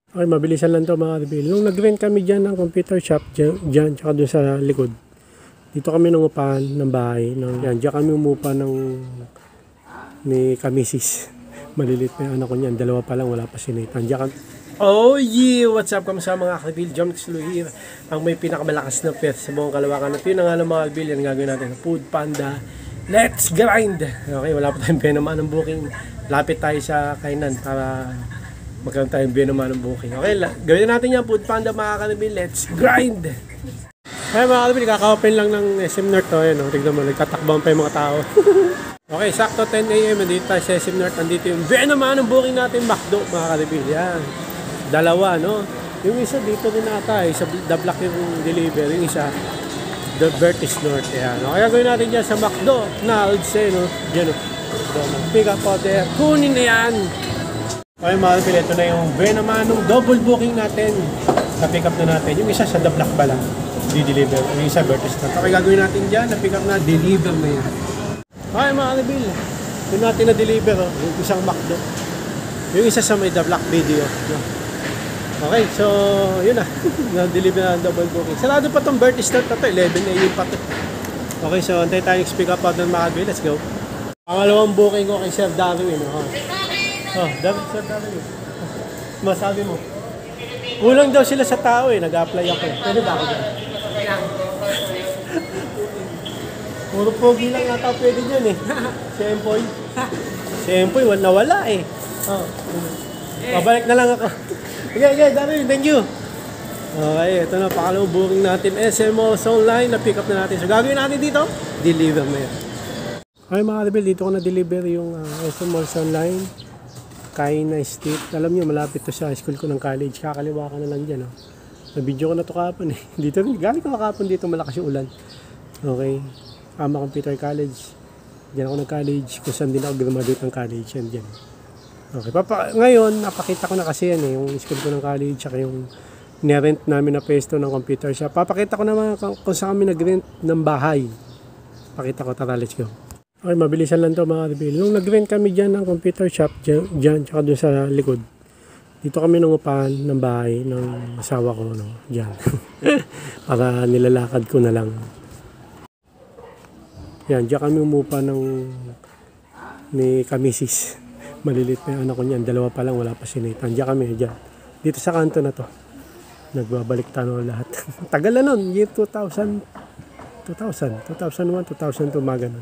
Okay, mabilisan lang to mga kabil. Nung nag-rent kami dyan ng computer shop, dyan, tsaka doon sa likod. Dito kami nangupahan ng bahay. Dyan kami umupa ni Kamisis. Malilit na yung anak ko niyan. Dalawa pa lang, wala pa si Nathan. Dyan kami. Oh yeah! What's up kamusta mga kabil? Jomix Luhir. Ang may pinakamalakas na pet sa buong Kalawakan. At yun na nga ng mga kabil. Yan gagawin natin. Food Panda. Let's grind! Okay, wala pa tayong naman ng booking. Lapit tayo sa kainan para magkaroon tayong naman ng booking. Okay, gawin natin yan. Food Panda mga kabil. Let's grind! Ay mga kabil, kaka-open lang ng SM North to. Ayan, tignan mo, nagtatakbang pa yung mga tao. Okay, sakto 10 AM. Nandito tayo sa SM North. Nandito yung naman ng booking natin. McDo mga kabil. Yan. Dalawa, no? Yung isa dito rin ata, isa The Block yung deliver, yung isa The Vertis North, ayan. Kaya gawin natin dyan sa McDonald's, no? Dyan, no? Pick up order, kunin na yan! Okay mga kapil, ito na yung naman ng double booking natin. Na-pick up na natin, yung isa sa The Block pala, di-deliver, yung isa Vertis North. Okay, gagawin natin dyan, na-pick up na, deliver na yan. Okay mga kapil, yung natin na-deliver, oh, yung isang McDo. Yung isa sa may The Block video, no? Okay, so yun na. Na-deliver na ang double booking. Sarado pa itong Vertis North na ito. 11 AM pa ito. Okay, so antay tayo pick up out ng mga kabil. Let's go. Pangalawang booking ko kay Sir Darwin. Sir Darwin. Masabi mo. Kulang daw sila sa tao eh. Nag-apply ako eh. Pwede ba ako dyan? Puro pogi lang nata pwede dyan eh. Si Empoy nawala eh. Pabalik na lang ako. Okay, Darwin, thank you. Okay, ito na, pakalawang booking natin. SM Malls Online, na-pick up na natin. So, gagawin natin dito, deliver na yan. Okay, mga kabil, dito ko na-deliver yung SM Malls Online. Kaina Street. Alam nyo, malapit to sa school ko ng college. Kakaliwa ka na lang dyan. Na-video ko na to kapon eh. Dito rin, galing ko kapon dito, malakas yung ulan. Okay, Computer College. Diyan ako nag-college. Kung saan din ako graduate ng college. Yan dyan. Okay, ngayon, napakita ko na kasi yan eh, yung school ko ng college, tsaka yung nirent namin na pwesto ng computer shop. Papakita ko naman kung saan kami nag-rent ng bahay. Pakita ko, tara, let's go. Okay, mabilisan lang to mga kabil. Nung nag-rent kami dyan ng computer shop, dyan, tsaka doon sa likod. Dito kami nangupahan ng bahay ng asawa ko, no, dyan. Para nilalakad ko na lang. Yan, dyan kami umupa ni Kamisis. Malilit na yung anak ko niyan. Dalawa pa lang, wala pa si Nathan. Diyan kami, dyan. Dito sa kanto na to. Nagbabalik tano lahat. Tagal na nun. Year 2001, 2002, mga ganun.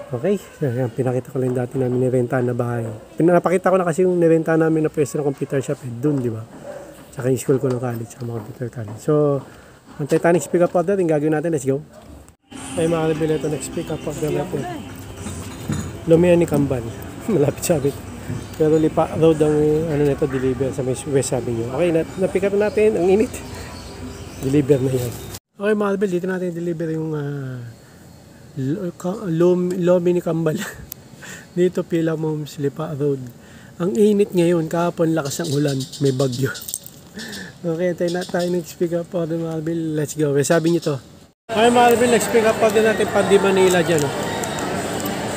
Okay. Yan, pinakita ko lang dati namin nirentahan na bahay. Pinapakita ko na kasi yung nirentahan namin na pwesto ng computer shop. Doon, di ba? Saka yung school ko ng college, sa mga computer college. So, ang Titanic pick up order, yung gagawin natin. Let's go. Ay, mga kabila ito. Next pick up order natin. Lumiyan ni Kambal. Malapit sabi. Pero Lipa Road ang nito deliver sa may West Avenue. Okay, na-pick up natin. Ang init. Deliver na yan. Okay mga kabil, dito natin deliver yung Lomi ni Kambal. Dito Pila Moms, Lipa Road. Ang init ngayon, kahapon lakas ng ulan. May bagyo. Okay, tayo next pick up order mga kabil. Let's go. Sabi nyo to. Okay mga kabil, next pick up order natin Pandi Manila dyan.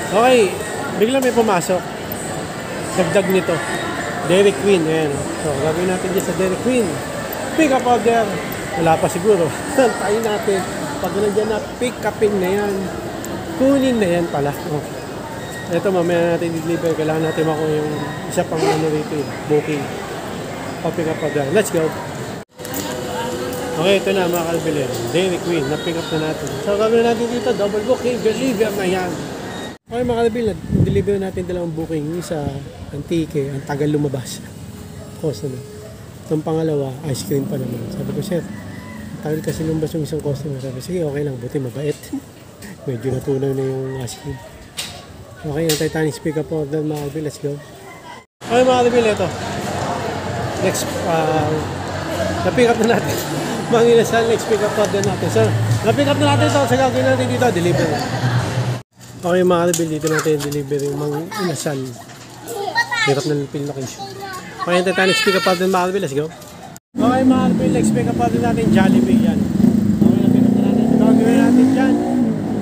Okay. Bigla may pumasok. Dagdag nito. Dairy Queen. Ayan. So, gagawin natin dyan sa Dairy Queen. Pick up order. Wala pa siguro. Tayo natin. Pag nandiyan na, pick upin na yan. Kunin na yan pala. Okay. Ito, mamaya natin deliver. Kailangan natin makuha yung isa pang rito. Booking. Pick up order. Let's go. Okay, ito na mga kalbilin. Dairy Queen. Na-pick up na natin. So, gagawin natin dito. Double booking. Deliver na yan. Okay mga kabil, deliver natin dalawang booking sa Antique, ang tagal lumabas. Customer. Itong pangalawa, ice cream pa naman. Sabi ko, sir, tagal kasi lumabas yung isang customer. Sabi, sige, okay lang, buti mabait. Medyo natunaw na yung ice cream. Okay, ang Titanic pick up order mga kabil, let's go. Okay mga kabil, ito. Next, na-pick up na natin. Mga inasal, next pick up order natin. So, na-pick up na natin ito. Sa gagawin natin dito, deliver. Okay mga kabil, dito natin deliver yung mga inasal. Hirap na pin location. Okay, yung Titanic pick up order mga kabil, let's go. Okay mga kabil, next pick up order natin, Jollibee yan. Okay, na-pick up na natin. So, gagawin natin dyan,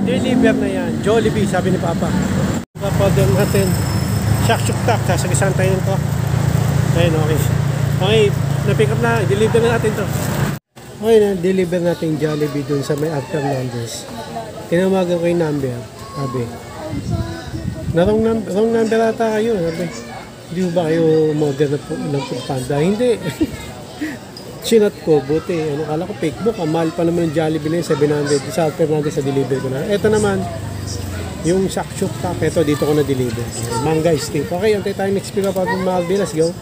deliver na yan. Jollibee, sabi ni Papa. Pick up order natin, Shakshutak, sasagisan tayo nito. Ayun, okay. Okay, Na-pick up na. Deliver na natin to. Okay na. Deliver natin Jollibee dun sa may Arthur Nandes. Tinawagan ko yung number. Sabi. Wrong number ata kayo. Sabi. Hindi ba kayo modern ng Food Panda? Hindi. Sinat ko. Buti. Ano, kala ko fake book. Mahal pa naman yung Jollibee na yung 700. Sa Arthur Nandes sa deliver ko na. Ito naman. Yung shakshuka cup, ito dito ko na-deliver. Manga steak. Okay, antay tayo next pick up order ng Marbil. Let's go.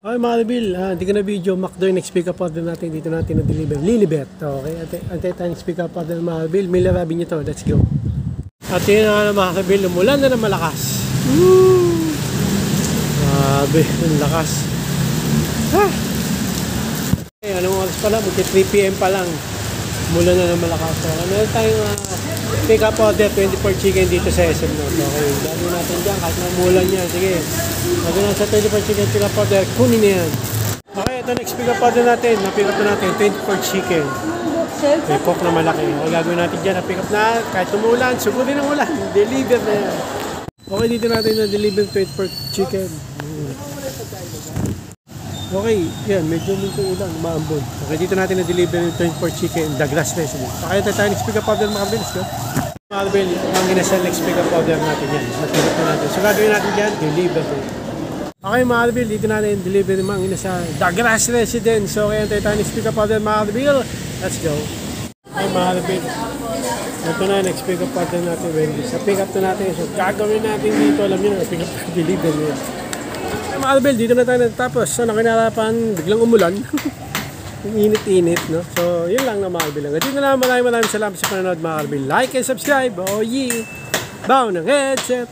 Okay, Marbil. Hindi ko na video. McDo yung next pick up order natin. Dito natin na-deliver. Lilibet. Okay, antay tayo next pick up order ng Marbil. Miller Rabin nyo to. Let's go. At yun na Marbil. Umulan na malakas. Woo! Grabe, ang lakas. Ha! Okay, anong oras pala? Magti 3 PM pa lang. Umulan na malakas. So, meron tayong pick up order 24 chicken dito sa SM North. Okay, gagawin natin dyan kahit na umulan yan. Sige, gagawin natin sa 24 chicken pick up order. Kunin na yan. Okay, ito next pick up order natin. Na-pick up na natin 24 chicken. May cook na malaki. Okay, gagawin natin dyan. Na-pick up na kahit umulan. Sugurin ng ulan. Deliver na yan. Okay, dito natin na-deliver 24 chicken. Okay, yan. Medyo ulan. Maambon. Okay, dito natin na-deliver yung 24 chicken. Douglas Resident. Okay, ito tayo next pick up order mga kabilis. Marbil, ang ginasal next pick up order natin yan. Na-pick up na natin. So, gagawin natin dyan. Deliver. Okay, Marbil, dito natin deliver yung mga ginasal. Douglas Resident. So, okay, tayo next pick up order Marbil. Let's go. Okay, Marbil. Ito na, next pick up order natin, Wendy. Sa pick up na natin. So, gagawin natin dito. Alam nyo na, pick up na deliver nyo. Okay, Marbil, dito na tayo natapos. So, nakinarapan, biglang umulan. Ang init-init, no? So, yun lang na Marbil. Dito na, maraming salamat sa panonood, Marbil. Like and subscribe. Oh, yeah. Bow ng headset.